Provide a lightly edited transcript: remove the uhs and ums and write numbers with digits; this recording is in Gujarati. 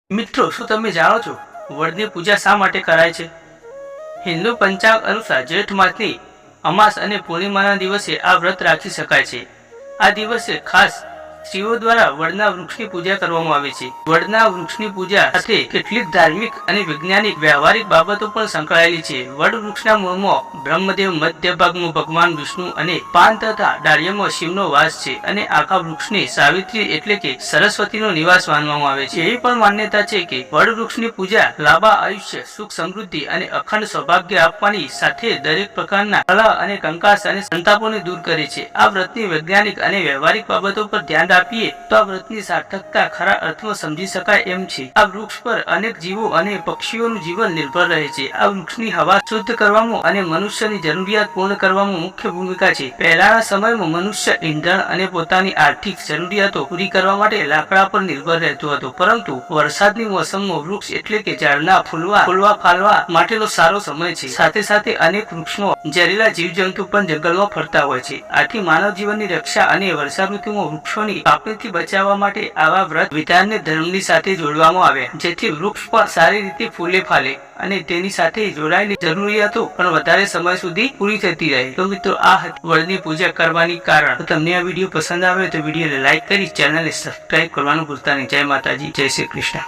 મિત્રો, શું તમે જાણો છો વડની પૂજા શા માટે કરાય છે? હિન્દુ પંચાંગ અનુસાર જેઠ માસની અમાસ અને પૂર્ણિમાના દિવસે આ વ્રત રાખી શકાય છે. આ દિવસે ખાસ સ્ત્રીઓ દ્વારા વડના વૃક્ષની પૂજા કરવામાં આવે છે. વડના વૃક્ષની પૂજા સાથે કેટલીક ધાર્મિક અને વૈજ્ઞાનિક વ્યવહારિક બાબતો પણ સંકળાયેલી છે. વડ વૃક્ષના મૂળમાં બ્રહ્મદેવ, મધ્ય ભાગમાં ભગવાન વિષ્ણુ અને પાન તથા ડાળિયામાં શિવનો વાસ છે અને આખા વૃક્ષને સાવિત્રી એટલે કે સરસ્વતીનો નિવાસ માનવામાં આવે છે. એવી પણ માન્યતા છે કે વડ વૃક્ષની પૂજા લાંબા આયુષ્ય, સુખ, સમૃદ્ધિ અને અખંડ સૌભાગ્ય આપવાની સાથે દરેક પ્રકારના કલહ અને કંકાસ અને સંતાપોને દૂર કરે છે. આ વ્રતની વૈજ્ઞાનિક અને વ્યવહારિક બાબતો પર ધ્યાન આપીએ તો આ વ્રતની સાર્થકતા ખરા અર્થમાં સમજી શકાય એમ છે. આ વૃક્ષ પર અનેક જીવો અને પક્ષીઓનું જીવન નિર્ભર રહે છે. આ વૃક્ષની હવા શુદ્ધ કરવામાં અને મનુષ્યની જરૂરિયાત પૂર્ણ કરવામાં મુખ્ય ભૂમિકા છે. પહેલાના સમયમાં મનુષ્ય ઈંધણ અને પોતાની આર્થિક જરૂરિયાતો પૂરી કરવા માટે લાકડા પર નિર્ભર રહેતો હતો, પરંતુ વરસાદની મોસમમાં વૃક્ષ એટલે કે ઝાડના ફૂલવા ફાલવા માટેનો સારો સમય છે. સાથે સાથે અનેક વૃક્ષમાં ઝેરીલા જીવજંતુ પણ જંગલમાં ફરતા હોય છે. આથી માનવ જીવનની રક્ષા અને વર્ષા ઋતુમાં વૃક્ષોની કાપણીથી બચાવવા માટે આવા વ્રત વિધાનને ધર્મની સાથે જોડવામાં આવ્યા, જેથી વૃક્ષ પણ સારી રીતે ફૂલે ફાલે અને તેની સાથે જોડાયેલી જરૂરિયાતો પણ વધારે સમય સુધી પૂરી થતી રહે. તો મિત્રો, આ વડની પૂજા કરવાની કારણ. તો તમને આ વિડીયો પસંદ આવે તો વિડીયોને લાઈક કરી ચેનલને સબસ્ક્રાઇબ કરવાનું ભૂલતા નહીં. જય માતાજી, જય શ્રી કૃષ્ણ.